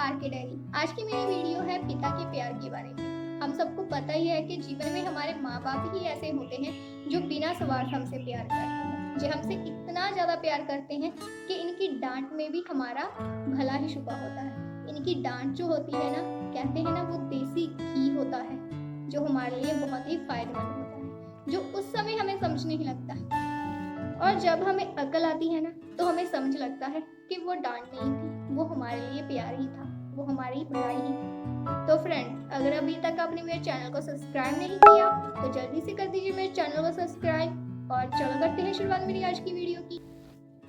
R K diary. आज की मेरी वीडियो है पिता के प्यार के बारे में। हम सबको पता ही है कि जीवन में हमारे माँ बाप ही ऐसे होते हैं जो बिना स्वार्थ हमसे प्यार करते हैं, जो हमसे इतना ज़्यादा प्यार करते हैं कि इनकी डांट में भी हमारा भला ही छुपा होता है। इनकी डांट जो होती है ना, कहते हैं ना, वो देसी घी होता है जो हमारे लिए बहुत ही फायदेमंद होता है, जो उस समय हमें समझ नहीं लगता। और जब हमें अकल आती है ना, तो हमें समझ लगता है कि वो डांट नहीं थी, वो हमारे लिए प्यार ही था, वो हमारी भलाई ही थी। तो फ्रेंड, अगर अभी तक आपने मेरे चैनल को सब्सक्राइब नहीं किया तो जल्दी से कर दीजिए मेरे चैनल को सब्सक्राइब। और चलो करते हैं शुरुआत मेरी आज की वीडियो की।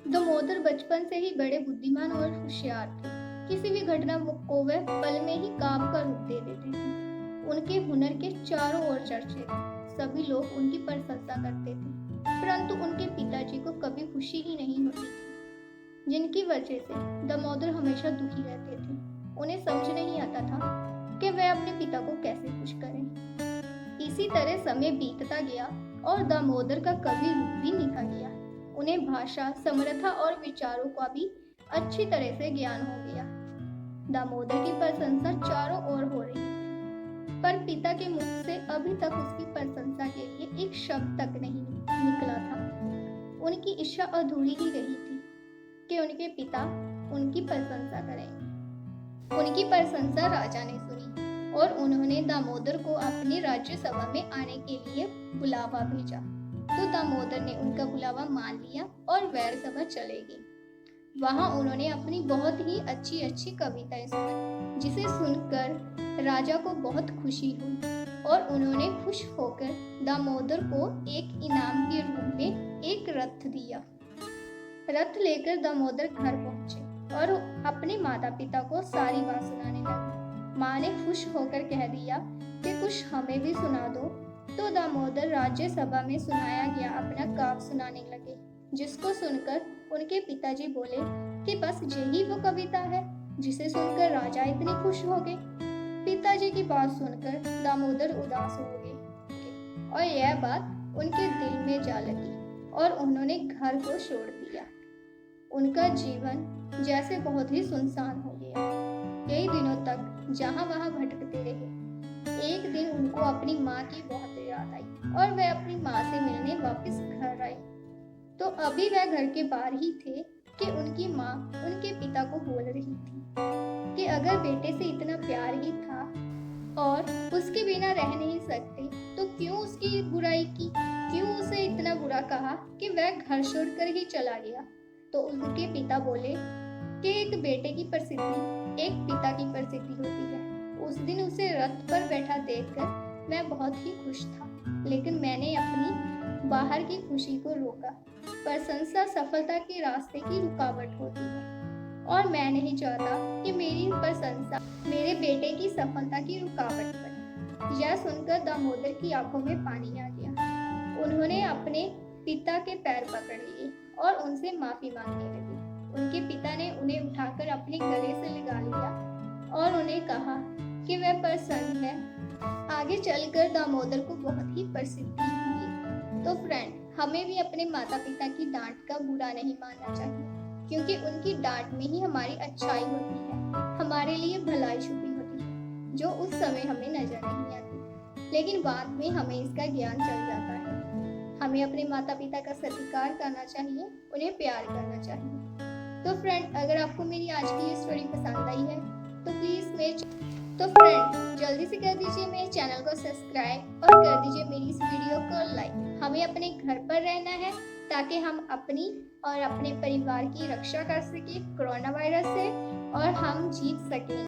दामोदर बचपन से ही बड़े बुद्धिमान और होशियार थे। किसी भी घटना को वह पल में ही काम का रूप दे देते थे। उनके हुनर के चारों ओर चर्चे थे, सभी लोग उनकी प्रशंसा करते थे। परंतु उनके पिताजी को कभी खुशी ही नहीं होती थी, जिनकी वजह से दामोदर हमेशा दुखी रहते थे। उन्हें समझ नहीं आता था कि वे अपने पिता को कैसे खुश करें। इसी तरह समय बीतता गया और दामोदर का कवि रूप भी निखर गया। उन्हें भाषा, समर्था और विचारों का भी अच्छी तरह से ज्ञान हो गया। दामोदर की प्रशंसा चारों ओर हो रही थी, पर पिता के मुख से अभी तक उसकी प्रशंसा के लिए एक शब्द तक नहीं निकला था। उनकी इच्छा अधूरी ही रही थी कि उनके पिता उनकी प्रशंसा करें। उनकी प्रशंसा राजा ने सुनी और उन्होंने दामोदर को अपनी राज्यसभा में आने के लिए बुलावा भेजा। तो दामोदर ने उनका बुलावा मान लिया और वैर सभा चले गए। वहां उन्होंने अपनी बहुत ही अच्छी अच्छी कविताएं सुनी, जिसे सुनकर राजा को बहुत खुशी हुई और उन्होंने खुश होकर दामोदर को एक इनाम के रूप में एक रथ दिया। रथ लेकर दामोदर घर पहुंचे और अपने माता पिता को सारी बात सुनाने लगे। माँ ने खुश होकर कह दिया कि कुछ हमें भी सुना दो। तो दामोदर राज्यसभा में सुनाया गया अपना काव्य सुनाने लगे, जिसको सुनकर उनके पिताजी बोले कि बस यही वो कविता है जिसे सुनकर राजा इतने खुश हो गए। पिताजी की बात सुनकर दामोदर उदास हो गए और यह बात उनके दिल में जा लगी और उन्होंने घर को छोड़ दिया। उनका जीवन जैसे बहुत ही सुनसान हो गया। कई दिनों तक जहां वहां भटकते रहे। एक दिन उनको अपनी माँ की बहुत याद आई और वे अपनी माँ से मिलने वापस घर आए। तो अभी वह घर के बाहर ही थे कि उनकी माँ उनके पिता को बोल रही थी कि अगर बेटे से इतना प्यार ही था और उसके बिना रह नहीं सकते तो क्यों उसकी बुराई की, क्यों उसे इतना बुरा कहा कि वह घर छोड़कर ही चला गया। तो उनके पिता बोले कि एक बेटे की प्रसिद्धि एक पिता की प्रसिद्धि होती है। उस दिन उसे रथ पर बैठा देखकर मैं बहुत ही खुश था, लेकिन मैंने अपनी बाहर की खुशी को रोका। प्रशंसा सफलता के रास्ते की रुकावट होती है और मैं नहीं चाहता कि मेरी प्रशंसा मेरे बेटे की सफलता की रुकावट बने। यह सुनकर दामोदर की आंखों में पानी आ गया। उन्होंने अपने पिता के पैर पकड़ लिए और उनसे माफी मांगने लगे। उनके पिता ने उन्हें उठाकर अपने गले से लगा लिया और उन्हें कहा कि वह प्रसन्न है। आगे चलकर दामोदर को बहुत ही प्रसिद्धि मिली। तो फ्रेंड, हमें भी अपने माता पिता की डांट का बुरा नहीं मानना चाहिए, क्योंकि उनकी डांट में ही हमारी अच्छाई होती है, हमारे लिए भलाई छुपी होती है, जो उस समय हमें नजर नहीं आती, लेकिन बाद में हमें इसका ज्ञान चल जाता है। हमें अपने माता पिता का सत्कार करना चाहिए, उन्हें प्यार करना चाहिए। तो फ्रेंड, अगर आपको मेरी आज की ये स्टोरी पसंद आई है तो फ्रेंड, जल्दी से कर दीजिए मेरे चैनल को सब्सक्राइब और कर दीजिए मेरी इस वीडियो को लाइक। हमें अपने घर पर रहना है ताकि हम अपनी और अपने परिवार की रक्षा कर सकें कोरोना वायरस से और हम जीत सकें।